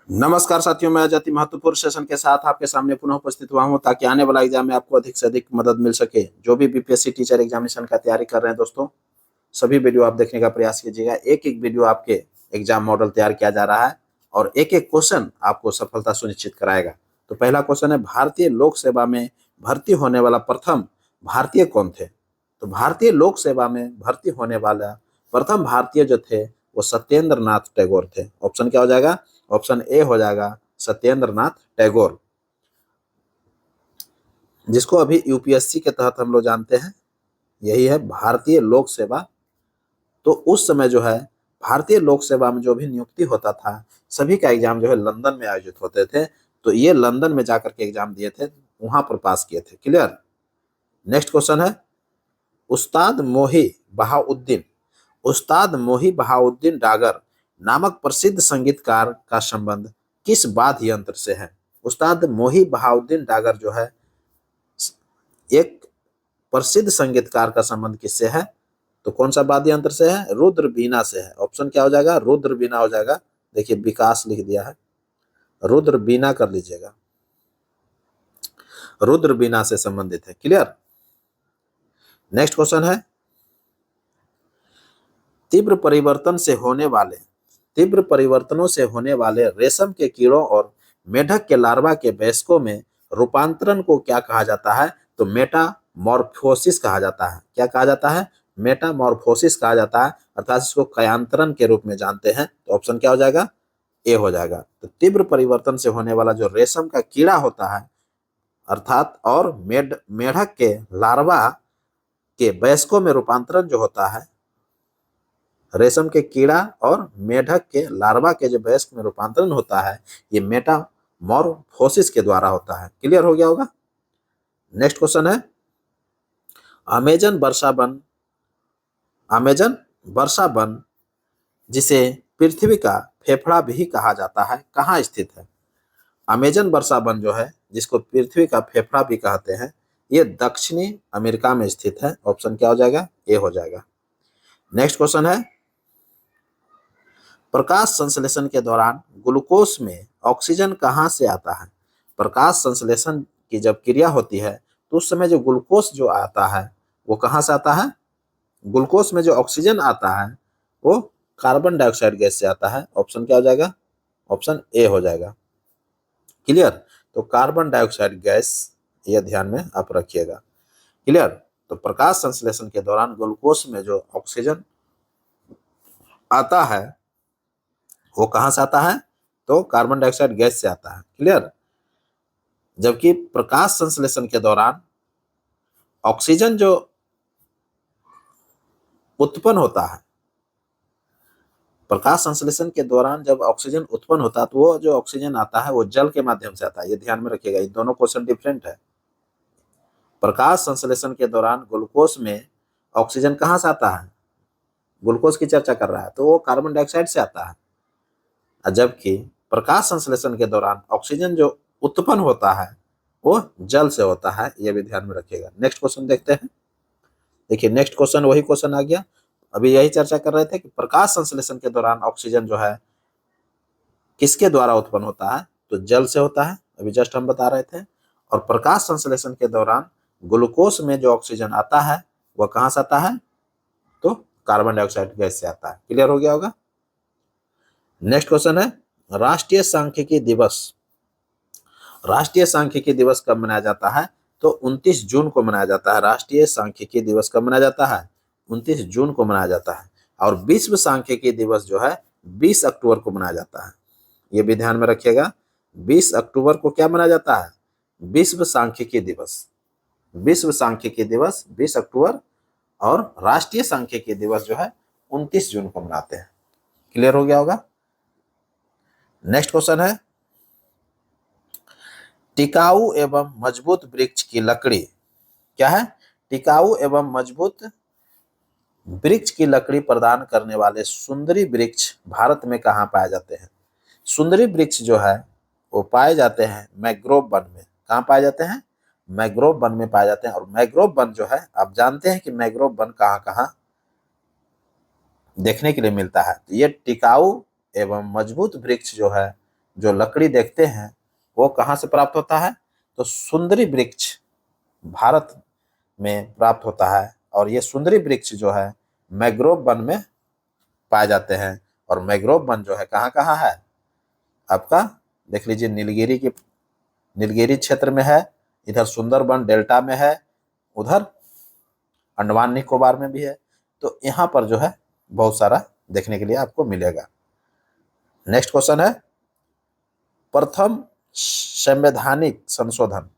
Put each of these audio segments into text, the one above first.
नमस्कार साथियों, मैं आज अति महत्वपूर्ण सेशन के साथ आपके सामने पुनः उपस्थित हुआ हूं ताकि आने वाला एग्जाम में आपको अधिक से अधिक मदद मिल सके। जो भी बीपीएससी टीचर एग्जामिनेशन का तैयारी कर रहे हैं दोस्तों, सभी वीडियो आप देखने का प्रयास कीजिएगा। एक एक वीडियो आपके एग्जाम मॉडल तैयार किया जा रहा है और एक एक क्वेश्चन आपको सफलता सुनिश्चित कराएगा। तो पहला क्वेश्चन है, भारतीय लोक सेवा में भर्ती होने वाला प्रथम भारतीय कौन थे? तो भारतीय लोक सेवा में भर्ती होने वाला प्रथम भारतीय जो थे वो सत्येंद्र नाथ टैगोर थे। ऑप्शन क्या हो जाएगा? ऑप्शन ए हो जाएगा सत्येंद्र नाथ टैगोर, जिसको अभी यूपीएससी के तहत हम लोग जानते हैं। यही है भारतीय लोक सेवा। तो उस समय जो है भारतीय लोक सेवा में जो भी नियुक्ति होता था, सभी का एग्जाम जो है लंदन में आयोजित होते थे। तो ये लंदन में जाकर के एग्जाम दिए थे, वहां पर पास किए थे। क्लियर। नेक्स्ट क्वेश्चन है, उस्ताद मोही बहाउद्दीन उस्ताद मोही बहाउद्दीन डागर नामक प्रसिद्ध संगीतकार का संबंध किस वाद्य यंत्र से है? उस्ताद मोही बहाउद्दीन डागर जो है एक प्रसिद्ध संगीतकार का संबंध किससे है? तो कौन सा वाद्य यंत्र से है? रुद्र बीना से है। ऑप्शन क्या हो जाएगा? रुद्र बीना हो जाएगा। देखिए विकास लिख दिया है, रुद्र बीना कर लीजिएगा, रुद्र बीना से संबंधित है। क्लियर। नेक्स्ट क्वेश्चन है, तीव्र परिवर्तन से होने वाले तीव्र परिवर्तनों से होने वाले रेशम के कीड़ों और मेढक के लार्वा के वयस्कों में रूपांतरण को क्या कहा जाता है? तो मेटामॉर्फोसिस कहा जाता है। क्या कहा जाता है? मेटामॉर्फोसिस कहा जाता है, अर्थात इसको कयांतरण के रूप में जानते हैं। तो ऑप्शन क्या हो जाएगा? ए हो जाएगा। तो तीव्र परिवर्तन से होने वाला जो रेशम का कीड़ा होता है अर्थात और मेढक के लार्वा के वयस्कों में रूपांतरण जो होता है, रेशम के कीड़ा और मेढक के लार्वा के जो वयस्क में रूपांतरण होता है, ये मेटामॉर्फोसिस के द्वारा होता है। क्लियर हो गया होगा। नेक्स्ट क्वेश्चन है, अमेजन वर्षा वन जिसे पृथ्वी का फेफड़ा भी कहा जाता है, कहाँ स्थित है? अमेजन वर्षा वन जो है, जिसको पृथ्वी का फेफड़ा भी कहते हैं, ये दक्षिणी अमेरिका में स्थित है। ऑप्शन क्या हो जाएगा? ए हो जाएगा। नेक्स्ट क्वेश्चन है, प्रकाश संश्लेषण के दौरान ग्लूकोज में ऑक्सीजन कहाँ से आता है? प्रकाश संश्लेषण की जब क्रिया होती है तो उस समय जो ग्लूकोज जो आता है वो कहाँ से आता है? ग्लूकोज में जो ऑक्सीजन आता है वो कार्बन डाइऑक्साइड गैस से आता है। ऑप्शन क्या हो जाएगा? ऑप्शन ए हो जाएगा। क्लियर। तो कार्बन डाइऑक्साइड गैस, यह ध्यान में आप रखिएगा। क्लियर। तो प्रकाश संश्लेषण के दौरान ग्लूकोज में जो ऑक्सीजन आता है वो कहां से आता है? तो कार्बन डाइऑक्साइड गैस से आता है। क्लियर। जबकि प्रकाश संश्लेषण के दौरान ऑक्सीजन जो उत्पन्न होता है, प्रकाश संश्लेषण के दौरान जब ऑक्सीजन उत्पन्न होता है तो वो जो ऑक्सीजन आता है वो जल के माध्यम से आता है। ये ध्यान में रखिएगा, ये दोनों क्वेश्चन डिफरेंट है। प्रकाश संश्लेषण के दौरान ग्लूकोज में ऑक्सीजन कहां से आता है? ग्लूकोज की चर्चा कर रहा है तो वो कार्बन डाइऑक्साइड से आता है। जबकि प्रकाश संश्लेषण के दौरान ऑक्सीजन जो उत्पन्न होता है वो जल से होता है। यह भी ध्यान में रखिएगा। नेक्स्ट क्वेश्चन देखते हैं। देखिए नेक्स्ट क्वेश्चन वही क्वेश्चन आ गया। अभी यही चर्चा कर रहे थे कि प्रकाश संश्लेषण के दौरान ऑक्सीजन जो है किसके द्वारा उत्पन्न होता है? तो जल से होता है, अभी जस्ट हम बता रहे थे। और प्रकाश संश्लेषण के दौरान ग्लूकोज में जो ऑक्सीजन आता है वह कहां से आता है? तो कार्बन डाइऑक्साइड गैस से आता है। क्लियर हो गया होगा। नेक्स्ट क्वेश्चन है, राष्ट्रीय सांख्यिकी दिवस कब मनाया जाता है? तो 29 जून को मनाया जाता है। राष्ट्रीय सांख्यिकी दिवस कब मनाया जाता है? 29 जून को मनाया जाता है। और विश्व सांख्यिकी दिवस जो है 20 अक्टूबर को मनाया जाता है। ये भी ध्यान में रखिएगा, 20 अक्टूबर को क्या मनाया जाता है? विश्व सांख्यिकी दिवस। विश्व सांख्यिकी दिवस 20 अक्टूबर और राष्ट्रीय सांख्यिकी दिवस जो है 29 जून को मनाते हैं। क्लियर हो गया होगा। नेक्स्ट क्वेश्चन है, टिकाऊ एवं मजबूत वृक्ष की लकड़ी क्या है? टिकाऊ एवं मजबूत वृक्ष की लकड़ी प्रदान करने वाले सुंदरी वृक्ष भारत में कहाँ पाए जाते हैं? सुंदरी वृक्ष जो है वो पाए जाते हैं मैंग्रोव वन में। कहाँ पाए जाते हैं? मैंग्रोव वन में पाए जाते हैं। और मैंग्रोव वन जो है आप जानते हैं कि मैंग्रोव वन कहाँ कहाँ देखने के लिए मिलता है। तो ये टिकाऊ एवं मजबूत वृक्ष जो है जो लकड़ी देखते हैं वो कहाँ से प्राप्त होता है? तो सुंदरी वृक्ष भारत में प्राप्त होता है, और ये सुंदरी वृक्ष जो है मैंग्रोव वन में पाए जाते हैं। और मैंग्रोव वन जो है कहाँ कहाँ है आपका? देख लीजिए, नीलगिरी क्षेत्र में है, इधर सुंदरबन डेल्टा में है, उधर अंडमान निकोबार में भी है। तो यहाँ पर जो है बहुत सारा देखने के लिए आपको मिलेगा। नेक्स्ट क्वेश्चन है, प्रथम संवैधानिक संशोधन।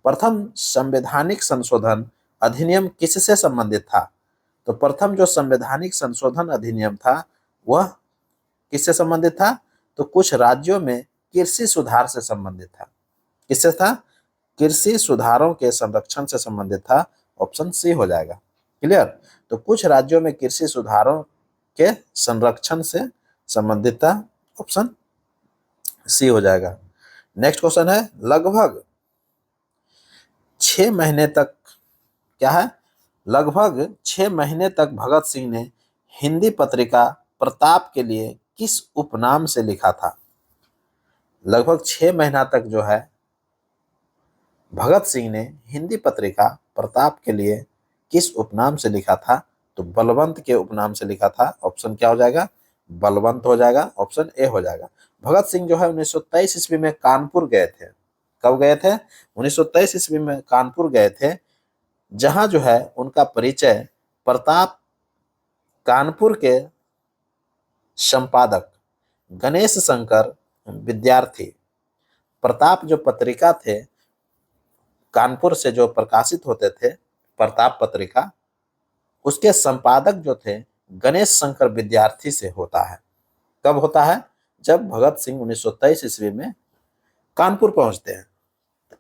प्रथम संवैधानिक संशोधन अधिनियम किससे संबंधित था? तो प्रथम जो संवैधानिक संशोधन अधिनियम था वह किससे संबंधित था? तो कुछ राज्यों में कृषि सुधार से संबंधित था। किससे था? कृषि सुधारों के संरक्षण से संबंधित था। ऑप्शन सी हो जाएगा। क्लियर? तो कुछ राज्यों में कृषि सुधारों के संरक्षण से संबंधित था। ऑप्शन सी हो जाएगा। नेक्स्ट क्वेश्चन है, लगभग 6 महीने तक क्या है? लगभग 6 महीने तक भगत सिंह ने हिंदी पत्रिका प्रताप के लिए किस उपनाम से लिखा था? लगभग 6 महीना तक जो है भगत सिंह ने हिंदी पत्रिका प्रताप के लिए किस उपनाम से लिखा था? तो बलवंत के उपनाम से लिखा था। ऑप्शन क्या हो जाएगा? बलवंत हो जाएगा। ऑप्शन ए हो जाएगा। भगत सिंह जो है 1923 ईस्वी में कानपुर गए थे। कब गए थे? 1923 ईस्वी में कानपुर गए थे, जहां जो है उनका परिचय प्रताप कानपुर के संपादक गणेश शंकर विद्यार्थी, प्रताप जो पत्रिका थे कानपुर से जो प्रकाशित होते थे प्रताप पत्रिका, उसके संपादक जो थे गणेश शंकर विद्यार्थी से होता है। कब होता है? जब भगत सिंह 1923 ईस्वी में कानपुर पहुंचते हैं।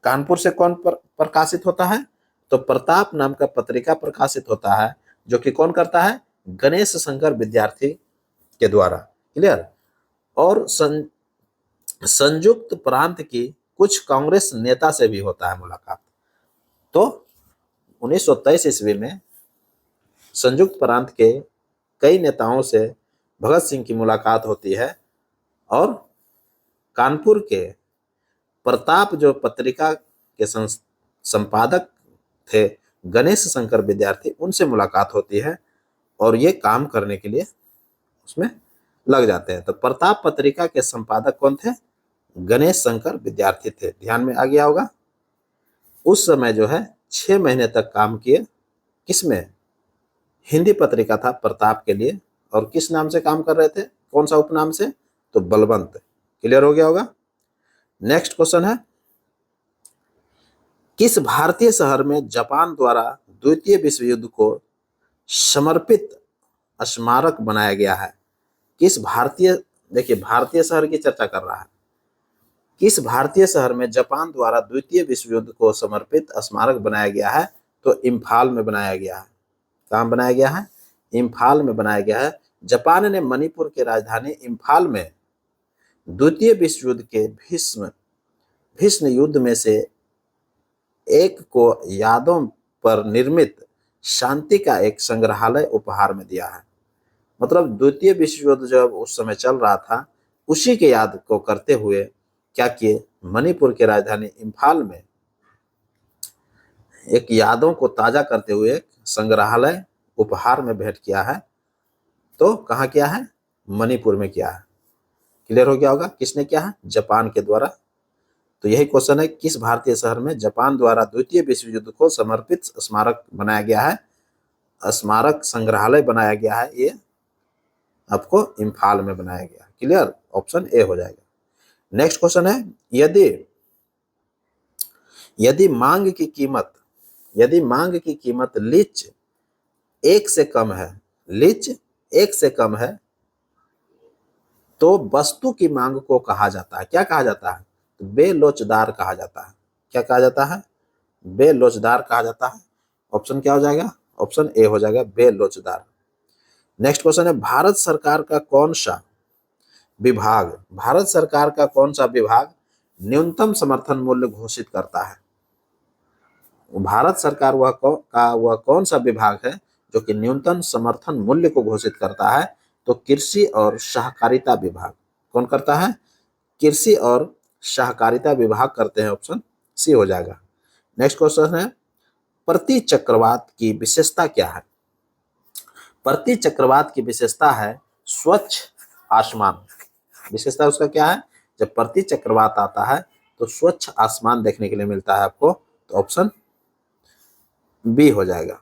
कानपुर से कौन प्रकाशित होता है? तो प्रताप नाम का पत्रिका प्रकाशित होता है, जो कि कौन करता है? गणेश शंकर विद्यार्थी के द्वारा। क्लियर? और संयुक्त प्रांत की कुछ कांग्रेस नेता से भी होता है मुलाकात। तो 1923 ईस्वी में संयुक्त प्रांत के कई नेताओं से भगत सिंह की मुलाकात होती है, और कानपुर के प्रताप जो पत्रिका के संपादक थे गणेश शंकर विद्यार्थी, उनसे मुलाकात होती है, और ये काम करने के लिए उसमें लग जाते हैं। तो प्रताप पत्रिका के संपादक कौन थे? गणेश शंकर विद्यार्थी थे। ध्यान में आ गया होगा। उस समय जो है 6 महीने तक काम किए। किसमें? हिंदी पत्रिका था प्रताप के लिए, और किस नाम से काम कर रहे थे? कौन सा उपनाम से? तो बलवंत। क्लियर हो गया होगा। नेक्स्ट क्वेश्चन है, किस भारतीय शहर में जापान द्वारा द्वितीय विश्व युद्ध को समर्पित स्मारक बनाया गया है? किस भारतीय, देखिए भारतीय शहर की चर्चा कर रहा है, किस भारतीय शहर में जापान द्वारा द्वितीय विश्व युद्ध को समर्पित स्मारक बनाया गया है? तो इम्फाल में बनाया गया है। कहाँ बनाया गया है? इम्फाल में बनाया गया है। जापान ने मणिपुर की राजधानी इम्फाल में द्वितीय विश्व युद्ध के भीष्म युद्ध में से एक को यादों पर निर्मित शांति का एक संग्रहालय उपहार में दिया है। मतलब द्वितीय विश्व युद्ध जब उस समय चल रहा था, उसी के याद को करते हुए क्या किए? मणिपुर की राजधानी इम्फाल में एक यादों को ताजा करते हुए एक संग्रहालय उपहार में भेंट किया है। तो कहाँ किया है? मणिपुर में किया है। क्लियर हो गया होगा। किसने किया है? जापान के द्वारा। तो यही क्वेश्चन है, किस भारतीय शहर में जापान द्वारा द्वितीय विश्व युद्ध को समर्पित स्मारक बनाया गया है, स्मारक संग्रहालय बनाया गया है? ये आपको इम्फाल में बनाया गया। क्लियर? ऑप्शन ए हो जाएगा। नेक्स्ट क्वेश्चन है, यदि मांग की कीमत लीच 1 से कम है, लीच 1 से कम है, तो वस्तु की मांग को कहा जाता है, क्या कहा जाता है? तो बेलोचदार कहा जाता है। क्या कहा जाता है? बेलोचदार कहा जाता है। ऑप्शन क्या हो जाएगा? ऑप्शन ए हो जाएगा, बेलोचदार। नेक्स्ट क्वेश्चन है, भारत सरकार का कौन सा विभाग न्यूनतम समर्थन मूल्य घोषित करता है? भारत सरकार वह कौन सा विभाग है जो कि न्यूनतम समर्थन मूल्य को घोषित करता है? तो कृषि और सहकारिता विभाग। कौन करता है? कृषि और सहकारिता विभाग करते हैं, ऑप्शन सी हो जाएगा। नेक्स्ट क्वेश्चन है, प्रति चक्रवात की विशेषता क्या है? प्रति चक्रवात की विशेषता है स्वच्छ आसमान। विशेषता उसका क्या है? जब प्रति चक्रवात आता है तो स्वच्छ आसमान देखने के लिए मिलता है आपको, तो ऑप्शन बी हो जाएगा।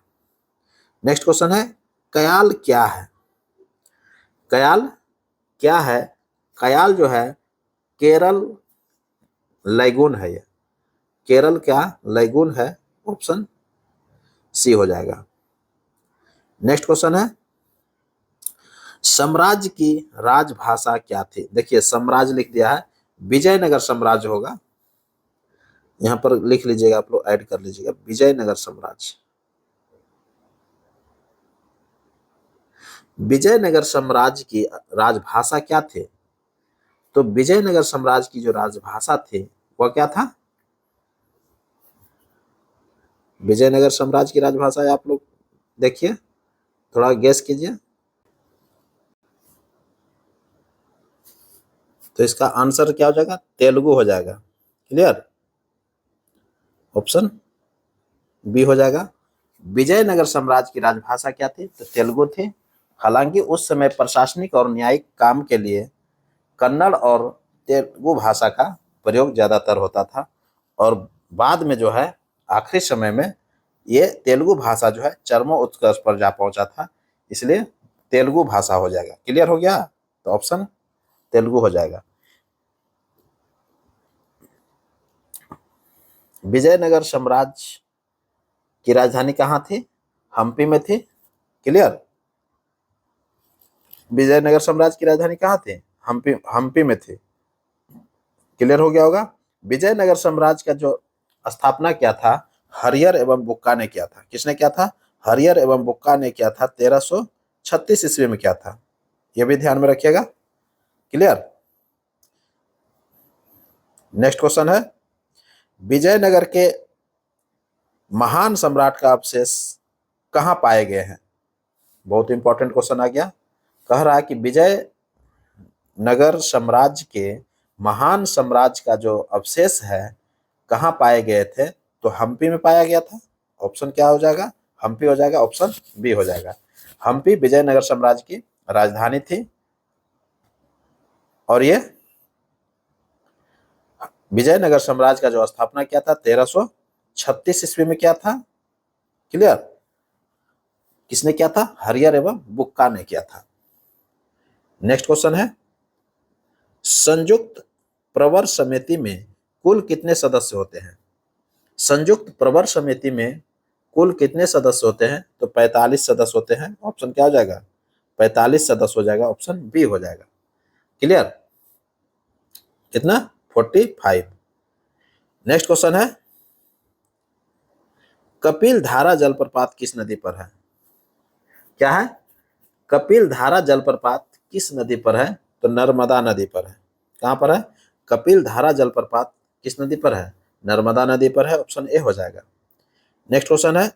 नेक्स्ट क्वेश्चन है, कयाल क्या है? कयाल क्या है? कयाल जो है केरल लैगून है, ये केरल क्या लैगून है, ऑप्शन सी हो जाएगा। नेक्स्ट क्वेश्चन है, साम्राज्य की राजभाषा क्या थी? देखिए साम्राज्य लिख दिया है, विजयनगर साम्राज्य होगा, यहां पर लिख लीजिएगा, आप लोग ऐड कर लीजिएगा, विजयनगर साम्राज्य। विजयनगर साम्राज्य की राजभाषा क्या थे? तो विजयनगर साम्राज्य की जो राजभाषा थी वह क्या था? विजयनगर साम्राज्य की राजभाषा है, आप लोग देखिए, थोड़ा गेस कीजिए। तो इसका आंसर क्या हो जाएगा? तेलुगु हो जाएगा। क्लियर? ऑप्शन बी हो जाएगा। विजयनगर साम्राज्य की राजभाषा क्या थी? तो तेलुगु थी। हालांकि उस समय प्रशासनिक और न्यायिक काम के लिए कन्नड़ और तेलुगु भाषा का प्रयोग ज्यादातर होता था, और बाद में जो है आखिरी समय में ये तेलुगु भाषा जो है चरमोत्कर्ष पर जा पहुंचा था, इसलिए तेलुगु भाषा हो जाएगा। क्लियर हो गया? तो ऑप्शन तेलुगु हो जाएगा। विजयनगर साम्राज्य की राजधानी कहाँ थी? हम्पी में थी। क्लियर? विजयनगर साम्राज्य की राजधानी कहाँ थी? हम्पी में थी। क्लियर हो गया होगा। विजयनगर साम्राज्य का जो स्थापना किया था हरियर एवं बुक्का ने किया था। किसने किया था? हरियर एवं बुक्का ने किया था। 1336 ईस्वी में किया था, यह भी ध्यान में रखिएगा। क्लियर? नेक्स्ट क्वेश्चन है, विजयनगर के महान सम्राट का अवशेष कहां पाए गए हैं? बहुत इंपॉर्टेंट क्वेश्चन आ गया। कह रहा है कि विजयनगर साम्राज्य के महान साम्राज्य का जो अवशेष है कहां पाए गए थे? तो हम्पी में पाया गया था। ऑप्शन क्या हो जाएगा? हम्पी हो जाएगा, ऑप्शन बी हो जाएगा। हम्पी विजयनगर साम्राज्य की राजधानी थी, और ये विजयनगर साम्राज्य का जो स्थापना किया था 1336 ईस्वी में किया था। क्लियर? किसने किया था? हरियर एवं बुक्का ने किया था। नेक्स्ट क्वेश्चन है, संयुक्त प्रवर समिति में कुल कितने सदस्य होते हैं? संयुक्त प्रवर समिति में कुल कितने सदस्य होते हैं? तो 45 सदस्य होते हैं। ऑप्शन क्या हो जाएगा? 45 सदस्य हो जाएगा, ऑप्शन बी हो जाएगा। क्लियर? कितना? 45। नेक्स्ट क्वेश्चन है, कपिल धारा जलप्रपात किस नदी पर है? क्या है? कपिल धारा जलप्रपात किस नदी पर है? तो नर्मदा नदी पर है। कहां पर है? कपिल धारा जलप्रपात किस नदी पर है? नर्मदा नदी पर है, ऑप्शन ए हो जाएगा। नेक्स्ट क्वेश्चन है,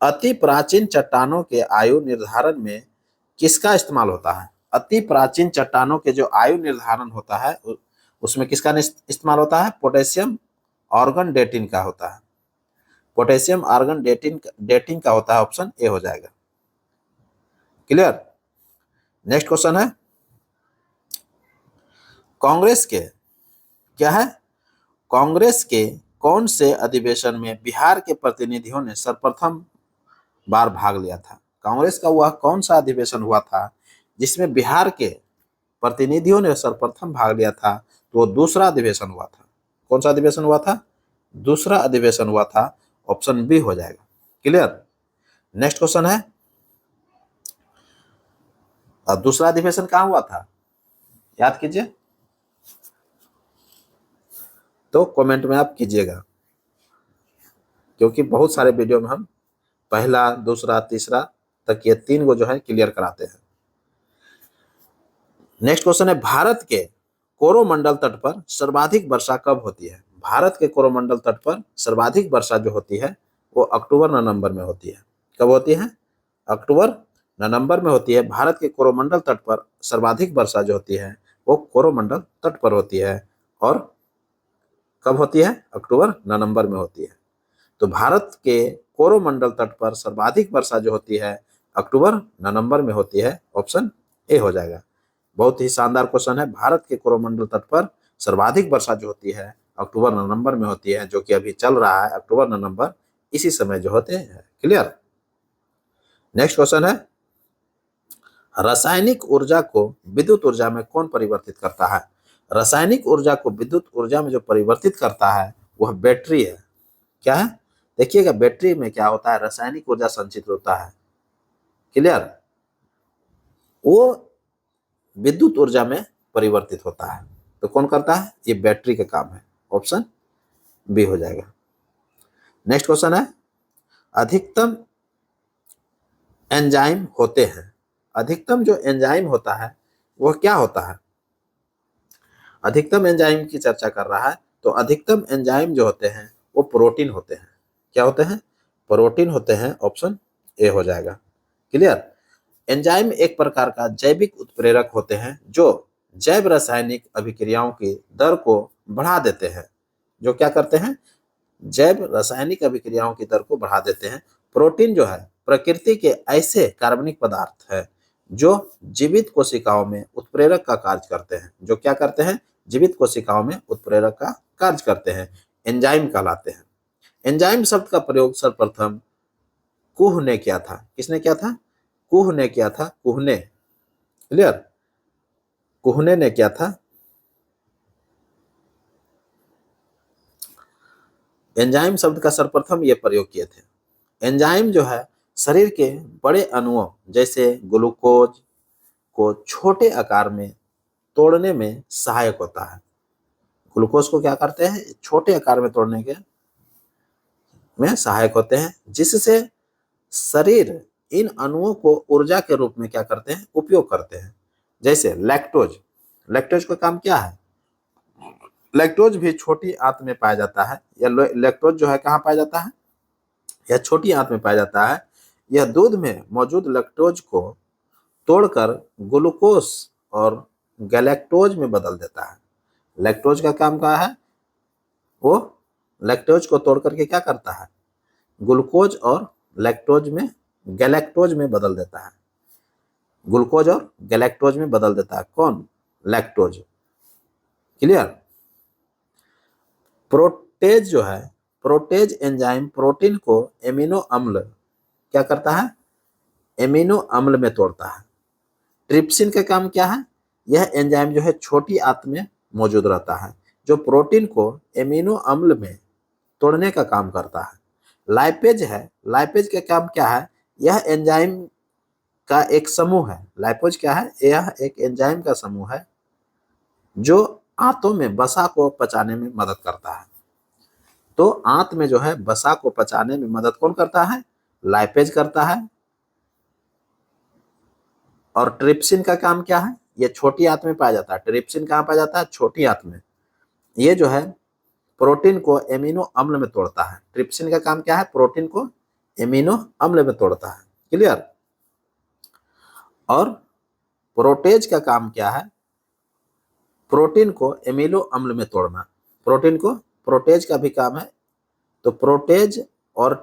अति प्राचीन चट्टानों के आयु निर्धारण में किसका इस्तेमाल होता है? अति प्राचीन चट्टानों के जो आयु निर्धारण होता है उसमें किसका इस्तेमाल होता है? पोटेशियम ऑर्गन डेटिंग का होता है। पोटेशियम आर्गन डेटिंग का होता है, ऑप्शन ए हो जाएगा। क्लियर? नेक्स्ट क्वेश्चन है, कांग्रेस के क्या है? कांग्रेस के कौन से अधिवेशन में बिहार के प्रतिनिधियों ने सर्वप्रथम बार भाग लिया था? कांग्रेस का वह कौन सा अधिवेशन हुआ था जिसमें बिहार के प्रतिनिधियों ने सर्वप्रथम भाग लिया था? तो वो दूसरा अधिवेशन हुआ था। कौन सा अधिवेशन हुआ था? दूसरा अधिवेशन हुआ था, ऑप्शन बी हो जाएगा। क्लियर? नेक्स्ट क्वेश्चन है, दूसरा अधिवेशन कहां हुआ था? याद कीजिए, तो कमेंट में आप कीजिएगा, क्योंकि बहुत सारे वीडियो में हम पहला, दूसरा, तीसरा तक ये 3 को जो है क्लियर कराते हैं। नेक्स्ट क्वेश्चन है, भारत के कोरोमंडल तट पर सर्वाधिक वर्षा कब होती है? भारत के कोरोमंडल तट पर सर्वाधिक वर्षा जो होती है वो अक्टूबर नवंबर में होती है। कब होती है? अक्टूबर नवंबर में होती है। भारत के कोरोमंडल तट पर सर्वाधिक वर्षा जो होती है वो कोरोमंडल तट पर होती है। और कब होती है? अक्टूबर नवंबर में होती है। तो भारत के कोरोमंडल तट पर सर्वाधिक वर्षा जो होती है अक्टूबर नवंबर में होती है। ऑप्शन ए हो जाएगा। बहुत ही शानदार क्वेश्चन है। भारत के कोरोमंडल तट पर सर्वाधिक वर्षा जो होती है अक्टूबर नवंबर में होती है, जो कि अभी चल रहा है अक्टूबर नवंबर, इसी समय जो होते हैं। क्लियर? नेक्स्ट क्वेश्चन है, रासायनिक ऊर्जा को विद्युत ऊर्जा में कौन परिवर्तित करता है? रासायनिक ऊर्जा को विद्युत ऊर्जा में जो परिवर्तित करता है वह बैटरी है। क्या है? देखिएगा, बैटरी में क्या होता है, रासायनिक ऊर्जा संचित होता है। क्लियर? वो विद्युत ऊर्जा में परिवर्तित होता है। तो कौन करता है? ये बैटरी का काम है। ऑप्शन बी हो जाएगा। नेक्स्ट क्वेश्चन है, अधिकतम एंजाइम होते हैं। अधिकतम जो एंजाइम होता है वह क्या होता है? अधिकतम एंजाइम की चर्चा कर रहा है। तो अधिकतम एंजाइम जो होते हैं वो प्रोटीन होते हैं। क्या होते हैं? प्रोटीन होते हैं। ऑप्शन ए हो जाएगा। क्लियर? एंजाइम एक प्रकार का जैविक उत्प्रेरक होते हैं जो जैव रासायनिक अभिक्रियाओं की दर को बढ़ा देते हैं। जो क्या करते हैं? जैव रासायनिक अभिक्रियाओं की दर को बढ़ा देते हैं। प्रोटीन जो है प्रकृति के ऐसे कार्बनिक पदार्थ है जो जीवित कोशिकाओं में उत्प्रेरक का कार्य करते हैं। जो क्या करते हैं? जीवित कोशिकाओं में उत्प्रेरक का कार्य करते हैं। एंजाइम कहलाते हैं। एंजाइम शब्द का प्रयोग सर्वप्रथम कुह ने किया था। किसने किया था? कुह ने किया था। कुह ने। क्लियर? कुहने ने किया था। एंजाइम शब्द का सर्वप्रथम ये प्रयोग किए थे। एंजाइम जो है शरीर के बड़े अणुओं जैसे ग्लूकोज को छोटे आकार में तोड़ने में सहायक होता है। ग्लूकोज को क्या करते हैं? छोटे आकार में तोड़ने के में सहायक होते हैं, जिससे शरीर इन अणुओं को ऊर्जा के रूप में क्या करते हैं? उपयोग करते हैं। जैसे लैक्टोज। लैक्टोज का काम क्या है? लैक्टोज भी छोटी आंत में पाया जाता है। या लैक्टोज जो है कहाँ पाया जाता है? यह छोटी आंत में पाया जाता है। यह दूध में मौजूद लैक्टोज को तोड़कर ग्लूकोज और गैलेक्टोज में बदल देता है। लैक्टोज का काम क्या है? वो लैक्टोज को तोड़ करके क्या करता है? ग्लूकोज और लैक्टोज में गैलेक्टोज में बदल देता है। ग्लूकोज और गैलेक्टोज में बदल देता है। कौन? लैक्टोज। क्लियर? प्रोटेज जो है, प्रोटेज एंजाइम प्रोटीन को एमिनो अम्ल क्या करता है? एमिनो अम्ल में तोड़ता है। ट्रिप्सिन का काम क्या है? यह एंजाइम जो है छोटी आंत में मौजूद रहता है, जो प्रोटीन को एमिनो अम्ल में तोड़ने का काम करता है। लाइपेज है। लाइपेज का काम क्या है? यह एंजाइम का एक समूह है। लाइपेज क्या है? यह एक एंजाइम का समूह है जो आंतों में वसा को पचाने में मदद करता है। तो आंत में जो है वसा को पचाने में मदद कौन करता है? लाइपेज करता है। और ट्रिप्सिन का काम क्या है? ये छोटी आंत में पाया जाता है। ट्रिप्सिन कहाँ पाया जाता है? छोटी आंत में। ये जो है प्रोटीन को एमिनो अम्ल में तोड़ता है। ट्रिप्सिन का काम क्या है? प्रोटीन को एमिनो अम्ल में तोड़ता है। क्लियर? और प्रोटेज का काम क्या है? प्रोटीन को एमिनो अम्ल में तोड़ना। प्रोटीन को प्रोटेज का भी काम है। तो प्रोटेज और